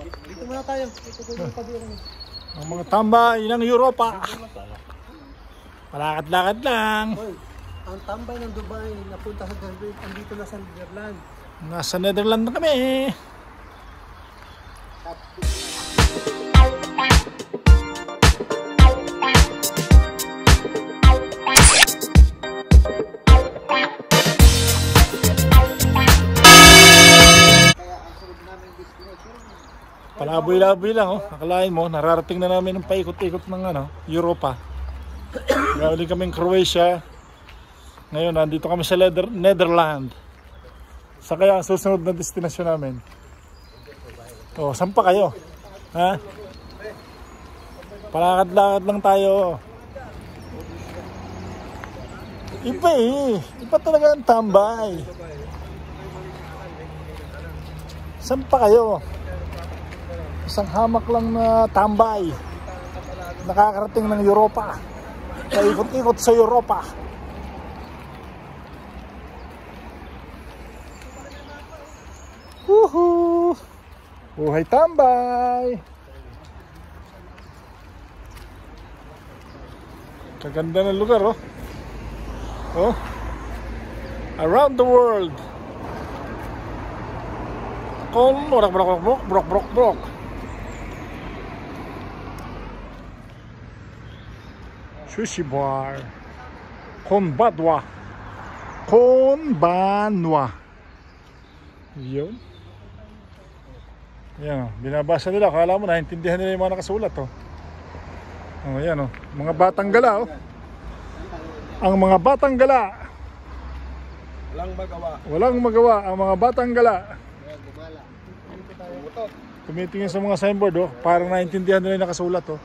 Dito muna tayo. Ang mga tambay ng Europa. Palakad-lakad lang. Hoy, ang tambay ng Dubai napunta sa Netherlands, andito na sa Netherlands. Nasa Netherlands na kami. Palaboy-laboy lang, oh. Akalain mo, nararating na namin ng paikot-ikot ng Europa. Galing kaming Croatia. Ngayon, nandito kami sa Netherlands. Sa kaya ang susunod na destinasyon namin? Oh, saan pa kayo? Ha? Palakad-lakad lang tayo. Iba eh. Iba talaga ang tambay. Saan pa kayo? Isang hamak lang na tambay. Nakakarating ng Europa. Paikot-ikot sa Europa. Woohoo! Buhay tambay! Kaganda ng lugar, oh. Oh. Around the world. Brok. Sushi bar. Konbanwa. Yun. Yan, binabasa nila. Akala mo naintindihan nila yung mga nakasulat, oh. Oh, yan, oh. Mga batang gala, oh. Ang mga batang gala. Walang magawa ang mga batang gala. Tumitingin sa mga signboard, oh. Parang naintindihan nila yung nakasulat, oh.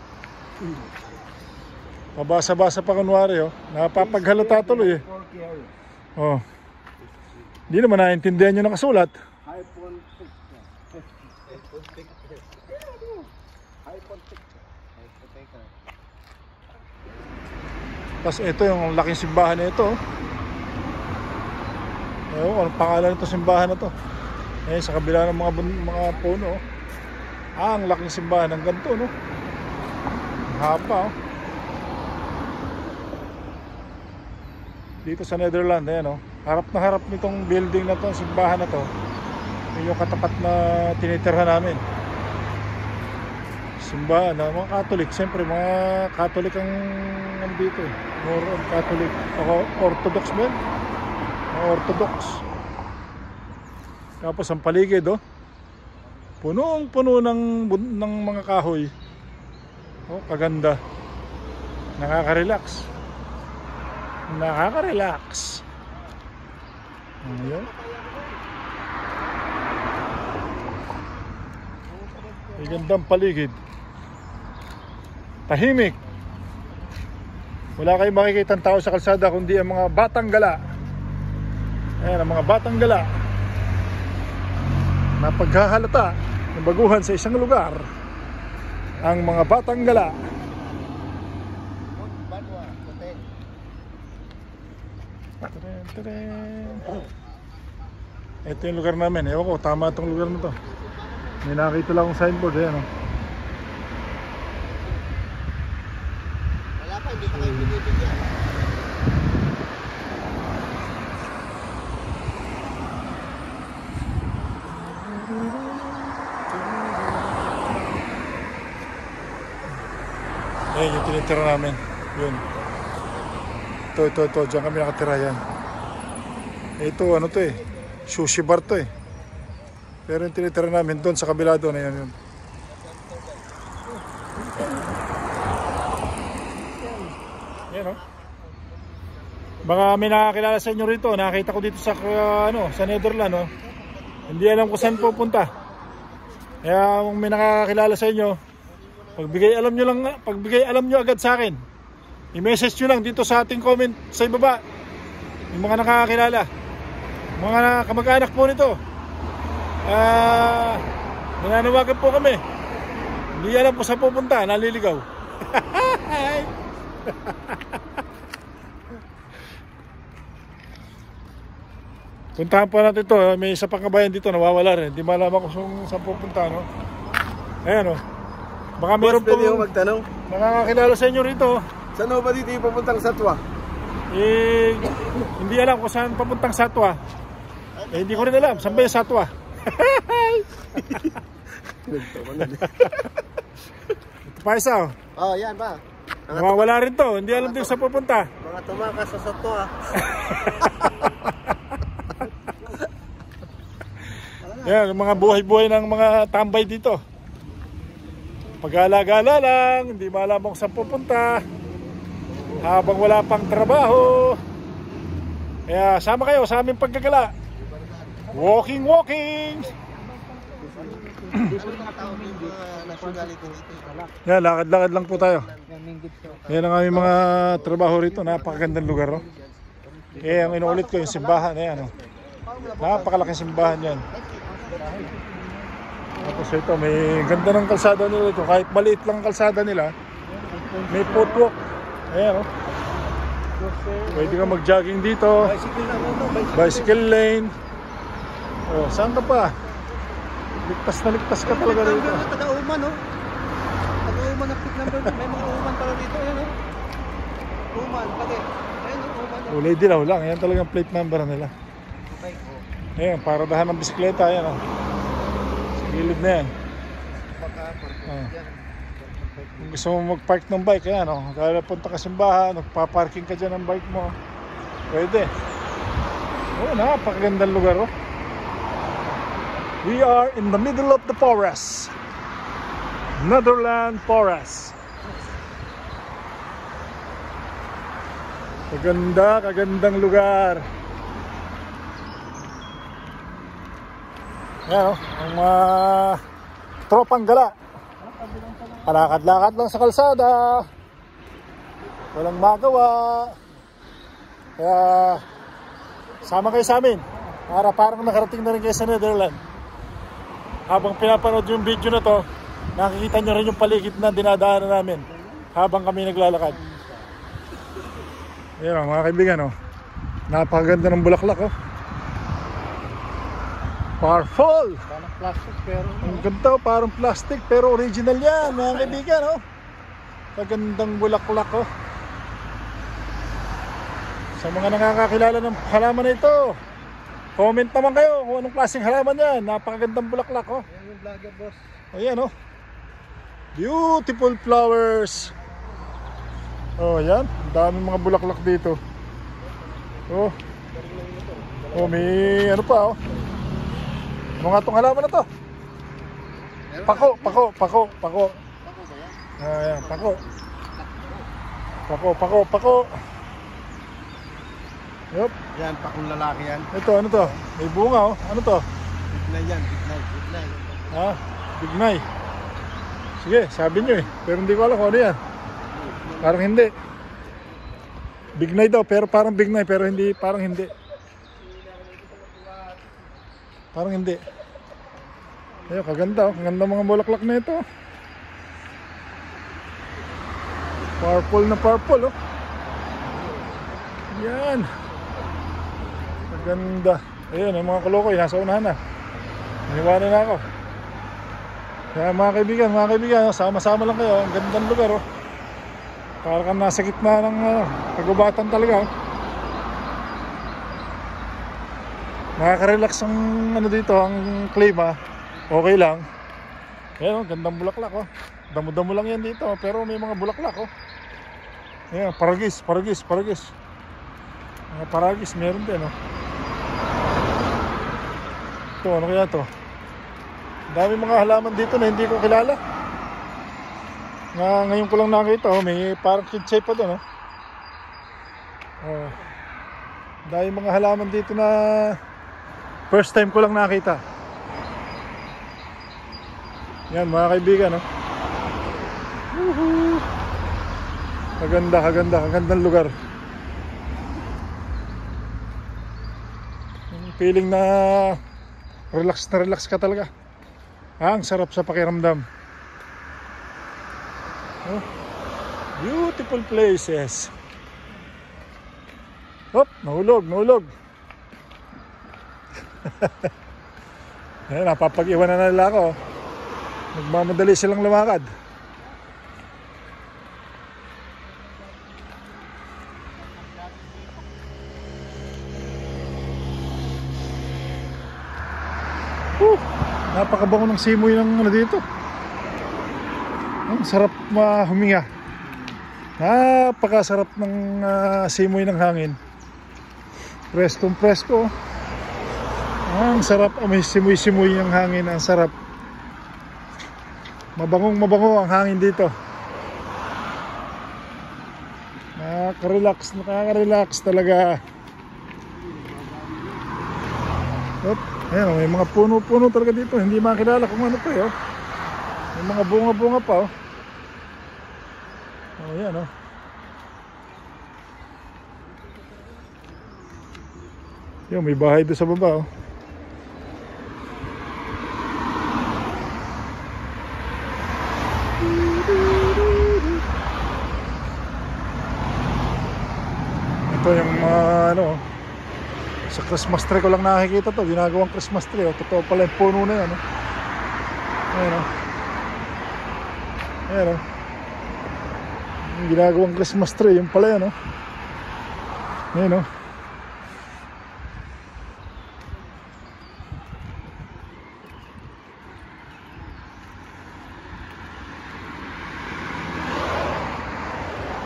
Pabasa-basa pa kunwari, oh. Napapaghalata tuloy, eh. Oh. Hindi naman naintindihan yung nakasulat. Tapos ito yung laking simbahan na ito. Ewan, anong pangalan nito simbahan na to? Eh, sa kabila ng mga puno. Ang laking simbahan ng ganito, no? Haba, oh. Dito sa Netherlands, ayan, oh. Harap na harap nitong building na to, simbahan na to. Yung katapat na tinitirhan namin. Simbahan na mga Catholic. Siyempre mga Catholic ang nandito, eh. More on Catholic. Ako, Orthodox ba? Mga Orthodox. Tapos ang paligid, oh. Punong-puno ng mga kahoy. Oh, kaganda. Nakaka-relax. Ayan. Ay, gandang paligid. Tahimik. Wala kayong makikita ng tao sa kalsada kundi ang mga batang gala. Ayan, ang mga batang gala. Napaghahalata ng baguhan sa isang lugar. Ang mga batang gala. Ito yung lugar namin. Ewan ko, tama itong lugar na to. May nakita lang akong signboard. Ayan, oh. Wala pa, hindi pa kayo binibigyan. Ayan yung tinitira namin. Yun. Ito. Diyan kami nakatira, yan. Ito, ano to, eh. Sushi bar to, eh. Pero yung tinitira namin doon sa kabila doon. Ayan yun. Ayan, oh. Baka may nakakilala sa inyo rito. Nakita ko dito sa sa Netherlands, oh. Hindi alam kung saan pupunta. Kaya kung may nakakilala sa inyo, pagbigay alam nyo agad sa akin. I-message nyo lang dito sa ating comment sa ibaba. Yung mga nakakilala, mga kamag-anak po nito. Nananawagan po kami. Hindi alam po saan pupunta, naliligaw. Puntahan po natin ito. May isa pang kabayan dito, nawawala rin. Hindi malaman kung saan pupunta, no? Ayan o. Baka meron Pwede pong ko magtanong. nakakakilala sa inyo rito. Saan ba dito yung papuntang Satwa? Eh, hindi alam kung saan papuntang Satwa. Eh, hindi ko rin alam. Saan ba yung Satwa? Ito pa isa oh. Oh, yan ba? Nawawala rin to. Hindi alam din saan pupunta. Mga tumakas sa Satwa. Yan, yung mga buhay-buhay ng mga tambay dito. Pag-alagala lang, hindi malaman kung saan pupunta. Habang wala pang trabaho. Kaya sama kayo sa aming paggagala. Walking, walking. Yan, lakad-lakad lang po tayo. Yan ang aming mga trabaho rito. Napakagandang lugar. No? Eh, ang inuulit ko yung simbahan. Ayan, no? Napakalaking simbahan yan. Tapos ito, may ganda ng kalsada nila ito. Kahit maliit lang ang kalsada nila, may footwalk. Ayan, oh. Pwede ka mag-jogging dito. Bicycle lane. Oh, saan ka pa? Ligtas na ligtas ka talaga dito. Taga-Uman, no? Taga-Uman ang plate number. May mga Uman pala dito. Ayan, no? Uman, pati. Ayan, Uman. Kulay dilaw lang. Ayan talagang plate number nila. Ayan, paradahan ng bisikleta. Ayan, oh. Sa gilid na yan. Oh. Kung gusto mo mag-park ng bike, ayan, oh. Dahil punta ka simbahan, magpaparking ka dyan ng bike mo. Pwede. Oh, napakagandang lugar, oh. We are in the middle of the forest. Netherland Forest. Kagandang lugar. Ayan, oh, ang mga tropang gala. Palakad-lakad lang sa kalsada. Walang magawa. Kaya sama kayo sa amin. Para parang nakarating na rin kayo sa Netherland. Habang pinapanood yung video na to, nakikita nyo rin yung paligid na dinadaanan namin habang kami naglalakad. Ayan, mga kaibigan, oh. Napakaganda ng bulaklak, oh. Powerful! Parang plastic pero... Ang ganda, oh, parang plastic pero original yan, mga kaibigan, oh. Kagandang bulaklak, oh. Sa mga nakakakilala ng halaman na ito, comment naman kayo kung anong klaseng halaman yan. Napakagandang bulaklak, oh. Ayan yung vlogger, boss. Ayan, oh. Beautiful flowers. Oh, yan. Ang daming mga bulaklak dito. Oh. Oh, may ano pa, oh. Ano nga itong halaman na to? Pako. Ayan, pako. Pako. Yup. Yan, pakong lalaki yan. Ito, ano to? May bunga, oh. Ano to? Bignay yan, bignay. Ah, bignay. Sige, sabi nyo eh. Pero hindi ko alam kung ano yan. Parang hindi. Bignay daw, pero parang bignay. Pero hindi, parang hindi. Parang hindi. Ayun, kaganda, oh. Kaganda mga bulaklak na ito. Purple, oh. Yan. Maganda. Ayun, yung mga kulukoy, nasa unahan na. Naniwala na ako. Kaya mga kaibigan, sama-sama lang kayo. Ang gandang lugar, oh. Para kang nasa gitna ng kagubatan talaga, oh. Nakaka-relax ang ano dito, ang klima. Okay lang. Ayan, oh, gandang bulaklak, oh. Damo-damo lang yan dito, pero may mga bulaklak, oh. Ayan, paragis. Mga paragis, meron din, oh. Ito, ano kaya to? Dami mga halaman dito na hindi ko kilala. Ngayon ko lang nakita, oh, may parang kidsay pa doon, oh. Oh. Dami mga halaman dito na first time ko lang nakita. Yan, mga kaibigan, oh. Woohoo! Kagandang lugar. Yung feeling na relax ka talaga. Ang sarap sa pakiramdam. Oh, beautiful places. Hop, nahulog. Ayan, napapag-iwan na nila ako. Nagmamadali silang lumakad. Napakabango ng simoy ng ano dito. Ang sarap huminga. Napakasarap ng simoy ng hangin. Preskong presko. Ang sarap, may simoy-simoy ng hangin. Ang sarap. Mabangong mabango ang hangin dito. Nakaka-relax talaga. Ayan, may mga puno-puno talaga dito. Hindi makilala kung ano pa yun. May mga bunga-bunga pa. Oh, yan oh. Yan, may bahay doon sa baba oh. Ito yung ano sa Christmas tree ko lang nakikita to, ginagawang Christmas tree oh. Totoo pala yung puno na yan oh. Ayan oh. Ayan oh. Yung ginagawang Christmas tree, yung pala yan oh. Ayan oh.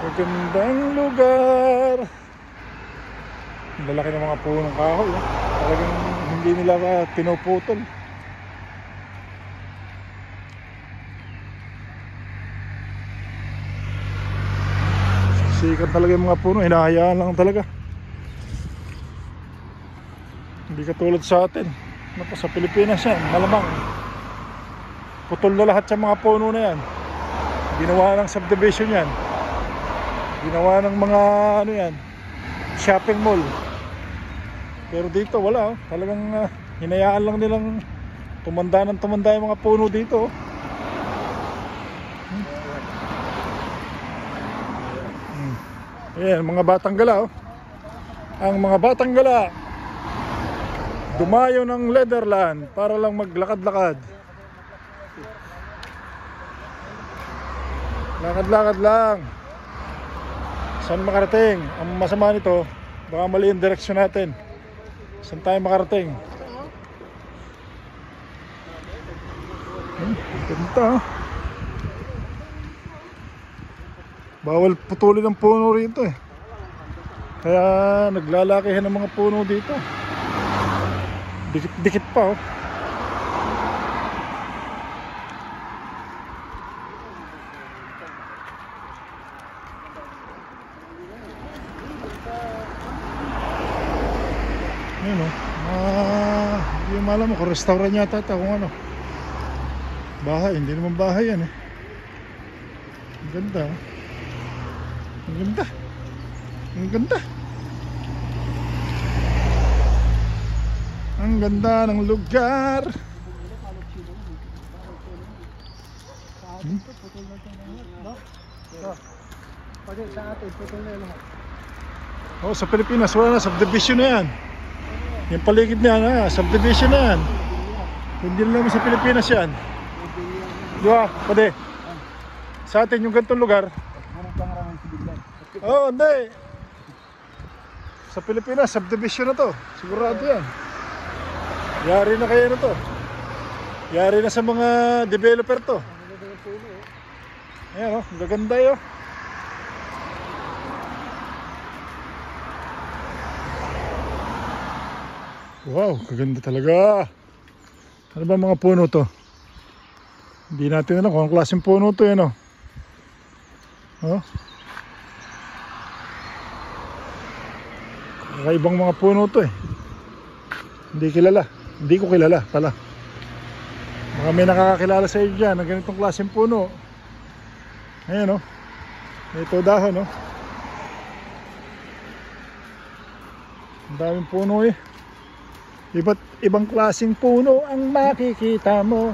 Magandang lugar. Ang lalaki ng mga punong kahoy eh. Talagang hindi nila pinuputol. Sikat talaga yung mga puno, hinahayaan lang talaga. Hindi katulad sa atin. Sa Pilipinas yan, malamang putol na lahat sa mga puno na yan. Ginawa ng subdivision yan. Ginawa ng mga ano yan, shopping mall. Pero dito wala oh. Talagang hinayaan lang nilang tumanda ng tumanda yung mga puno dito oh. Ayan, mga batang gala oh. Ang mga batang gala dumayo ng Leatherland para lang maglakad-lakad. Lakad-lakad lang. Saan makarating? Ang masama nito, baka mali yung direksyon natin. Saan tayo makarating? Ganda. Bawal putulin ang puno rito eh. Kaya naglalakihan ng mga puno dito. Dikit-dikit pa oh. Yun o, hindi malam mo kung restaurant yata ito, kung ano. Bahay, hindi naman bahay yan eh. Ang ganda oh. Ang ganda. Ang ganda. Ang ganda ng lugar. Oh, sa Pilipinas wala na, subdivision na yan. Yung paligid na yan, subdivision na yan. Hindi naman sa Pilipinas yan. Di ba, pwede? Sa atin yung ganitong lugar. Oh, hindi. Sa Pilipinas, subdivision na to. Sigurado yan. Yari na kaya na to. Yari na sa mga developer to. Ayan oh, gaganda yun. Wow, kaganda talaga. Ano ba mga puno to? Hindi natin alam kung anong klaseng puno to yan oh. Oh. Kakaibang mga puno to eh. Hindi kilala. Hindi ko kilala pala. Mga may nakakakilala sa iyo dyan ng ganitong klaseng puno. Ayan oh. Ito dahon oh. Ang daming puno eh. Iba't ibang klaseng puno ang makikita mo.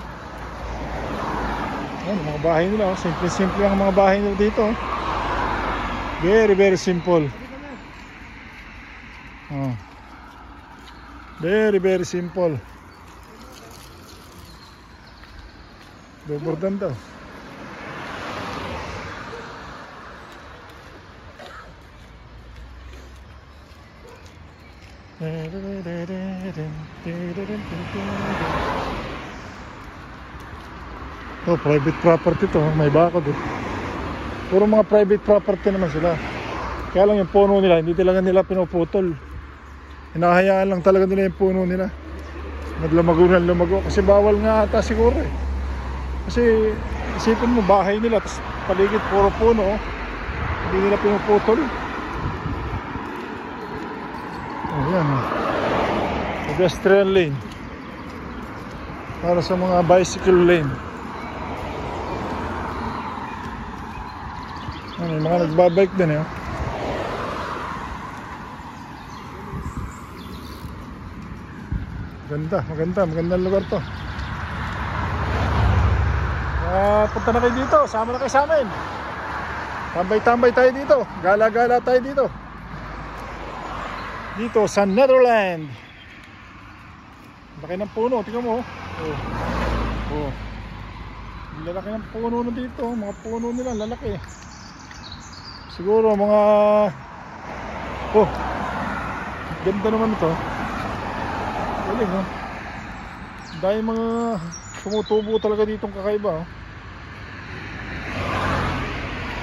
Ayan, mga bahay nila. Simple-simple ang mga bahay nila dito. Very, very simple. Oh. Very, very simple. Dobordan daw. Oh, private property to, may bakod eh. Puro mga private property naman sila. Kaya lang yung puno nila, hindi talaga nila pinuputol. Hinahayaan lang talaga nila yung puno nila. Naglumago na lumago. Kasi bawal nga ata siguro eh. Kasi isipin mo, bahay nila, tapos paligid puro puno. Hindi nila pinuputol. Oh, yan oh. Pedestrian lane. Para sa mga bicycle lane. May mga nagbabike din eh. Magandang lugar to. Punta na kayo dito, sama na kayo sa amin. Tambay-tambay tayo dito, gala-gala tayo dito. Dito sa Netherland. Laki ng puno, tingnan mo. Oh. Lalaki ng puno na dito, mga puno nila, lalaki. Siguro mga ganda naman ito. Galing oh. Dahil mga tumutubo talaga ditong kakaiba oh.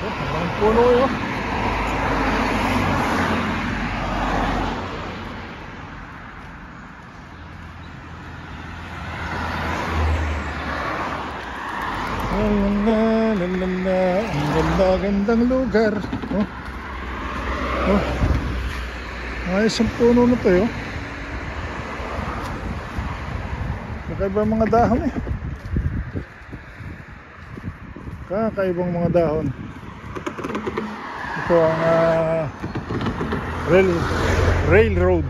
Ang puno yun. Ang gandang lugar. Ayos ang puno na to yun. Kakaibang mga dahon eh. Kakaibang mga dahon. Ito ang railroad.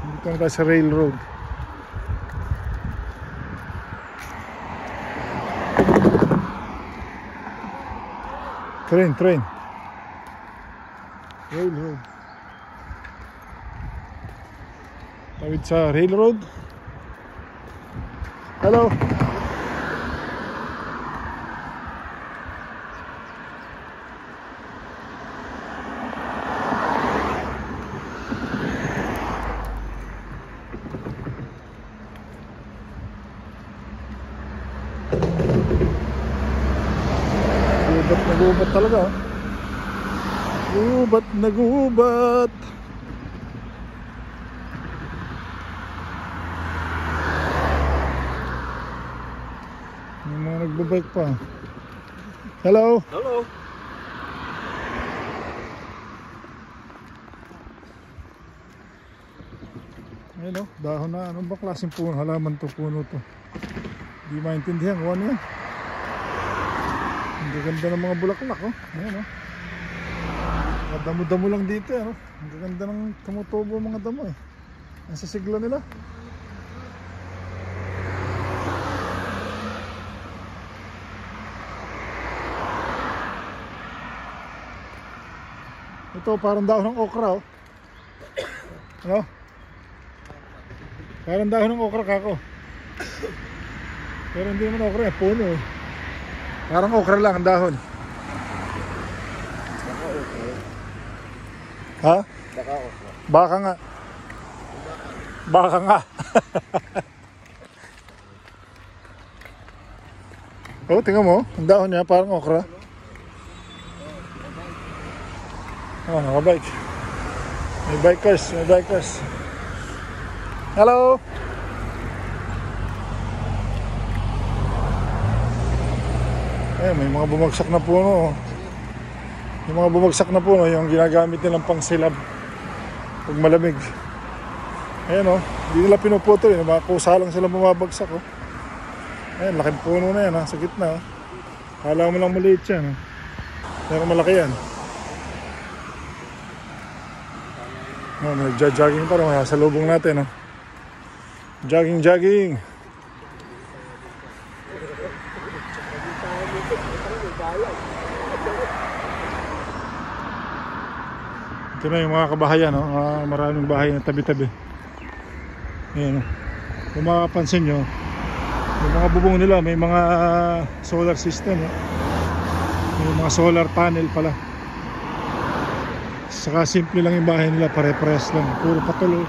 Dito na tayo sa railroad. Train railroad. Tawid sa railroad. Hello. Gubat talaga oh. Gubat. May mga nagbabike pa. Hello. Ayun oh, dahon na. Anong ba klaseng puno? Halaman to, puno to. Hindi maintindihan kung ano yan. Ang ganda ng mga bulaklak oh. Ayan oh. Mga damo-damo lang dito eh oh. Ang ganda ng tumutubo mga damo eh. Ang sasigla nila. Ito parang dahon ng okra oh. Ano? Parang dahon ng okra kako. Pero hindi naman okra eh, puno eh. Parang okra lang ang dahon. Ha? Baka nga. Oh, tingnan mo, ang dahon niya parang okra. Oh, nakabike. May bikers. Hello. May mga bumagsak na puno. Yung mga bumagsak na puno, yung ginagamit nilang pang silab pag malamig. Ayan o, hindi nila pinuputol. Mga kusa lang sila bumabagsak o. Ayan, laking puno na yan ha, sa gitna. Kala mo lang maliit yan. Pero malaki yan. Nagja-jogging pa rin, sa lubong natin. Jogging. Ito na yung mga kabahayan, maraming bahay na tabi-tabi. Ayan, kung makapansin nyo, yung mga bubong nila may mga solar system, may mga solar panel pala. Saka simple lang yung bahay nila, pare-pares lang, puro patuloy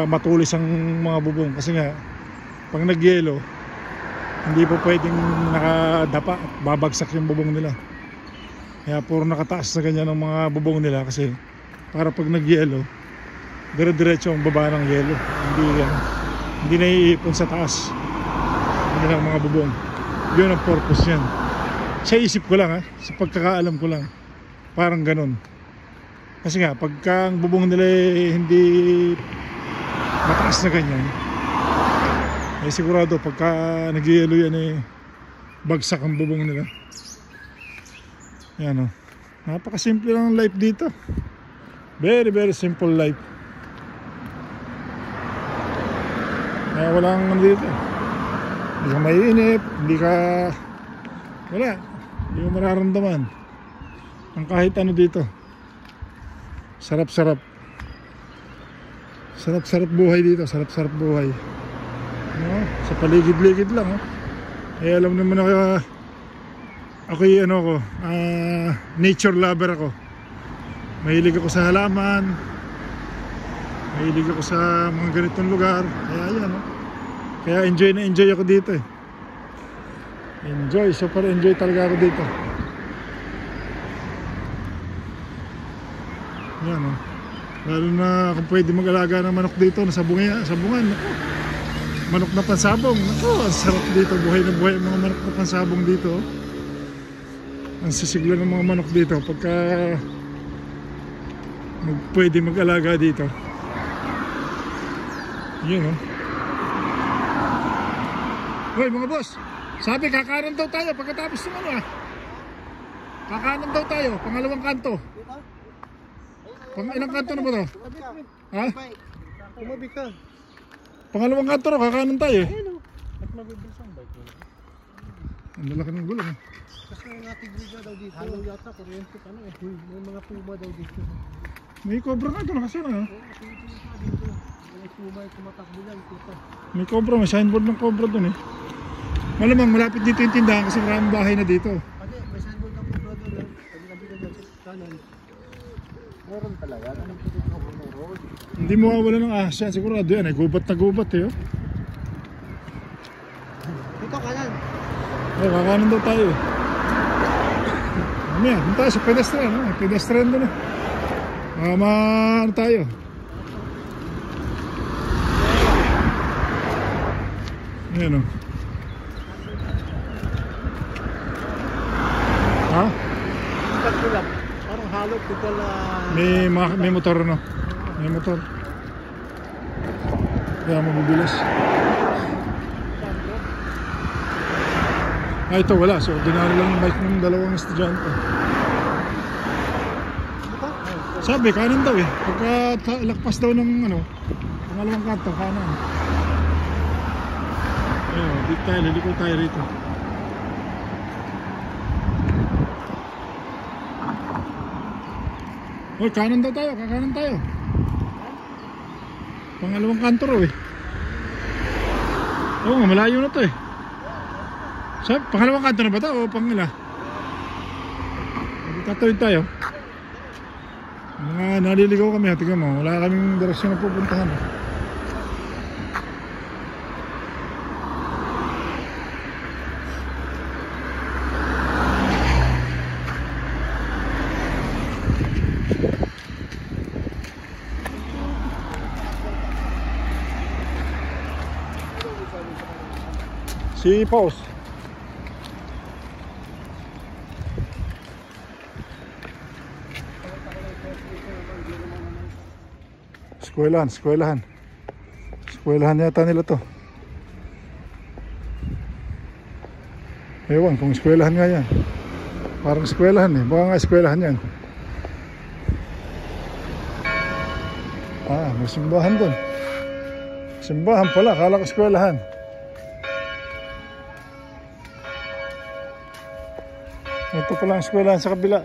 matulis ang mga bubong. Kasi nga pag nagyelo, hindi po pwedeng nakadapa at babagsak yung bubong nila. Kaya puro nakataas na ganyan ang mga bubong nila, kasi para pag nagyelo, dire-diretso ang baba ng yelo, hindi naiipon sa taas ng mga bubong. Yun ang purpose yan. Sa isip ko lang, sa pagkakaalam ko lang, parang ganun. Kasi nga pagka ang bubong nila hindi mataas na ganyan, sigurado pagka nagyelo yan bagsak ang bubong nila. Yan, napakasimple lang ang life dito. Very very simple life. Kaya walang dito, hindi ka maiinip, wala, hindi mo mararamdaman ang kahit ano dito. Sarap-sarap buhay dito, sarap-sarap buhay, sa paligid-ligid lang. Alam naman ako nature lover ako. Mahilig ako sa halaman, mahilig ako sa mga ganitong lugar. Kaya yan, kaya enjoy na enjoy ako dito. Super enjoy talaga ako dito. Yan, lalo na kung pwede mag-alaga ng manok dito sa sabungan. Manok na pansabong, ang sarap dito. Buhay na buhay ang mga manok na pansabong dito. Ang sisigla ng mga manok dito pagka pwede mag-alaga dito. Yun, Hoy mga boss, sabi kakanan daw tayo pagkatapos ng kakanan daw tayo, pangalawang kanto. Ilang kanto na ba to? Ha? Tumabi ka. Pangalawang kanto na, kakanan tayo. At mabibilis ang bike mo. Ang lalaki ng gulong. Kasi yung ating griga daw dito. Halo yata, kuryente ka na May mga puma daw dito. May cobra nga doon kasi May puma yung tumatakbo lang. May cobra, may signboard ng cobra doon Malamang malapit dito yung tindahan kasi maraming bahay na dito. May signboard ng cobra doon. Sabi na sa kanan. Meron talaga. Anong pwede ka meron? Hindi mo mawawala ng asya, sigurado yan. Gubat na gubat Dito kanan. Kakanan daw tayo. Doon tayo sa pedestrian. Pedestrian doon ano tayo. Ayan Ha? Parang halo total May motor May motor. Kaya mabibilis. Ito wala. So ordinary lang yung bike ng dalawang estudyante. Sabi kanan daw pagka lakpas daw ng pangalawang kanto kanan. Dito tayo, liliko tayo rito. Hoy, kanan daw tayo, kakanan tayo. Pangalawang kanto raw Oo, malayo na to Sabi, pangalawang kanto na ba ito o pangila? Tatawid tayo. Mga naliligaw kami, tingnan mo, wala kaming direksyon na pupuntahan. Si Paus. Eskwelahan yata nila to. Ewan kung eskwelahan nga yan. Parang eskwelahan baka nga eskwelahan yan. May simbahan doon. Simbahan pala, akala ko eskwelahan. Ito pala ang eskwelahan sa kabila.